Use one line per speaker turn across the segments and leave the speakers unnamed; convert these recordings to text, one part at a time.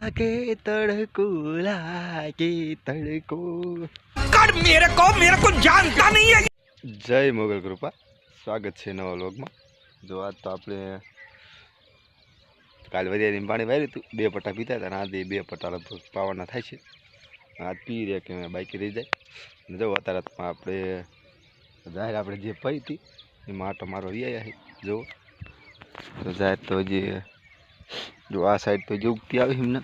लागे तड़को कर मेरे को जानता नहीं है। जय मोगल कृपा स्वागत है नवा व्लॉग में। जो आज तो આપણે કાલ વરિયાળીમાં પાણી વાર્યું હતું, 2 પટ્ટા પીતા હતા, આજે 2 પટ્ટા લગભગ પાવાના થાય છે। આજ પી રહ્યા કે બાકી રહી જાય। જો અત્યારે આપણે જાહેર આપણે જે પી હતી એમાં આટો મારો રહ્યા છે। જો તો જાહેર તો જે જો આ સાઈડ તો જો ઉગતી આવી એમને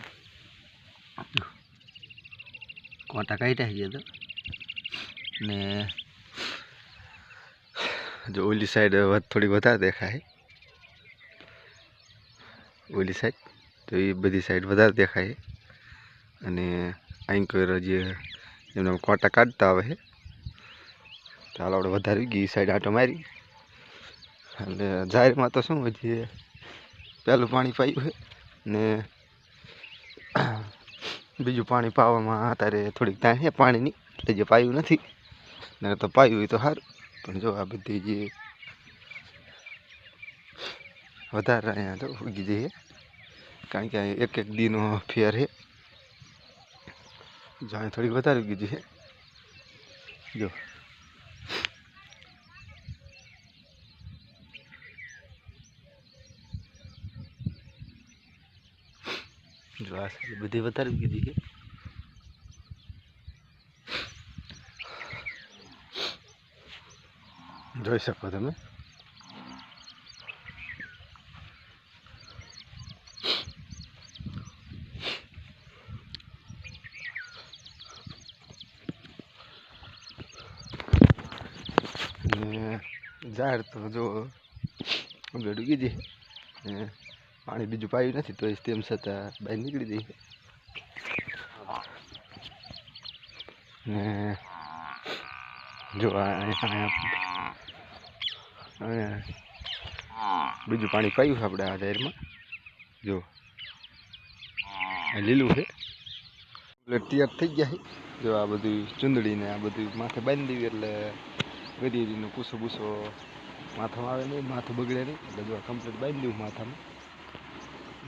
કોટા કાઢ્યા છે તો ને जो ओली साइड थोड़ी વધારે દેખાય, ઓલી સાઈડ તો એ બધી સાઈડ વધારે દેખાય અને આંકર જે એમનો કોટા કાઢતા આવે છે તો હાલ આપણે વધારે ગઈ સાઈડ આટો મારી। એટલે જાહેરમાં તો શું હજી પહેલું પાણી પાયું છે ને બીજું પાણી પાવામાં અત્યારે થોડીક તાણ છે પાણીની, એટલે જે પાયું નથી ને તો પાયું હોય તો સારું। પણ જો આ બધી જે વધારે અહીંયા તો ઉગી જઈએ કારણ કે એક એક દીનો ફેર છે। જો અહીં થોડીક વધારે ઉગી જઈએ। જો જો આ બધી વધારે ઉગી જઈએ। જોઈ શકો તમે। જાહેર તો જો ડૂબી જઈએ, પાણી બીજું પાયું નથી તો તેમ છતાં બહાર નીકળી જઈએ ને જો બીજું પાણી પાયું આપણે આ જાહેરમાં। જો લીલું છે એટલે તૈયાર થઈ ગયા છે। જો આ બધું ચૂંદડીને આ બધું માથે બાંધી દેવી એટલે ગરીબીનો પૂસો પૂસો માથામાં આવે નહીં, માથું બગડે નહીં। એટલે જો કમ્પ્લીટ બાંધી દેવું માથામાં,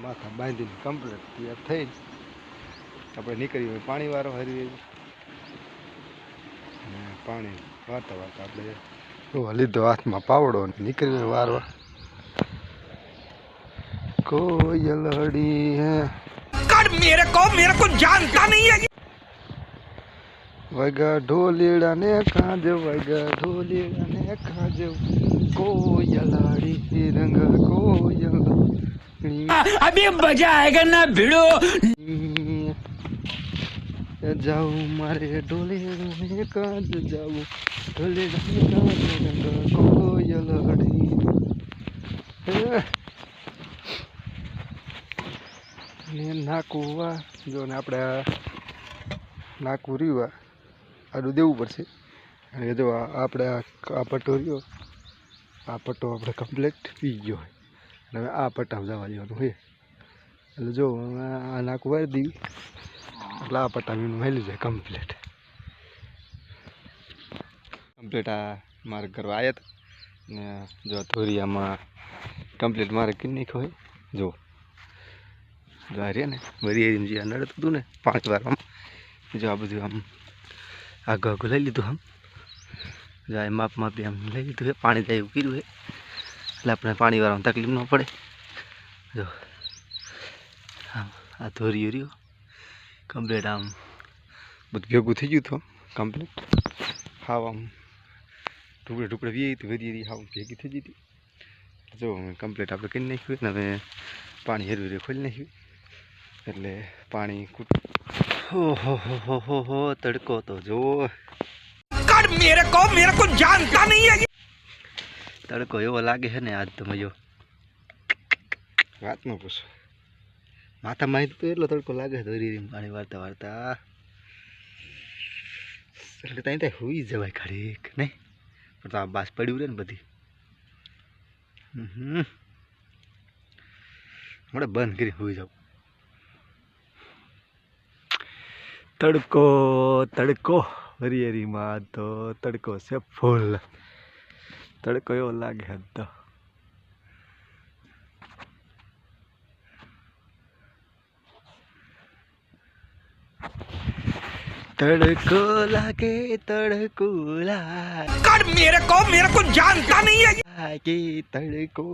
માથા બાંધીને કમ્પ્લીટ તૈયાર થઈને આપણે નીકળીએ પાણી વાળો હરી પાણી વારતા વારતા આપણે લીધો હાથમાં પાવડો અને નીકળીએ વારવા। कोयलड़ी है कर मेरे को जानता नहीं है। वगा ढोलीड़ा ने काज वगा ढोलीड़ा ने काज कोयलड़ी रंग कोयल अभी मजा आएगा ना भिड़ो जाऊ मारे ढोलीड़ा ने काज जाऊ ढोलीड़ा ने काज रंग कोयलड़ी नाकू जो ने આપણે નાકું રહ્યું આડું દેવું પડશે। અને જો આપણે આ પટ્ટો રહ્યો, આ પટ્ટો આપણે કમ્પ્લીટ પી ગયો હોય અને હવે આ પટ્ટામાં જવા દેવાનું હોય। એટલે જો આ નાકું વાળી દેવી એટલે આ પટ્ટામાં એનું હેલું જાય કમ્પ્લીટ। આ મારે કરવા આવ્યા હતા ને જો થોરિયામાં કમ્પ્લીટ મારે કરી નાખ્યો હોય। જો જો આ રે ને વરિયાળીમાં જે નડતું હતું ને 5 વારમાં, જો આ બધું આમ આગળ આગળ લઈ લીધું આમ, જો આ માપ માપી આમ લઈ લીધું છે। પાણી જાય એવું કર્યું છે એટલે આપણે પાણી વાળવાની તકલીફ ન પડે। જો આમ આ ધોરિયું રહ્યું કમ્પ્લીટ આમ બધું ભેગું થઈ ગયું હતું કમ્પ્લીટ, હાવ આમ ટુકડે ટુકડે વી હતી વરિયાળી હાવ ભેગી થઈ ગઈ હતી। જો કમ્પ્લીટ આપણે કરી નાખ્યું ને હવે પાણી હેરવી રે ખોલી નાખ્યું એટલે પાણી हो तड़को तो जो कर मेरे को जानता नहीं है। तड़को एवो लागे है ने आज तो मयो વાત ન પૂછો, માથા માં તો એટલો તડકો લાગે દોરી પાણી વારતા વારતા એટલે ત્યાં હુઈ જવાય ઘડીક નહીં, પણ તો આ બાસ પડ્યું રે ને બધી હમણાં બંધ કરી હુઈ જાવ। तड़को तड़को वरियाळीमां तो तड़को से फूल तड़को एवो लागे हद तो तड़को लागे तड़को
कर मेरे को जानता नहीं है
लागे तड़को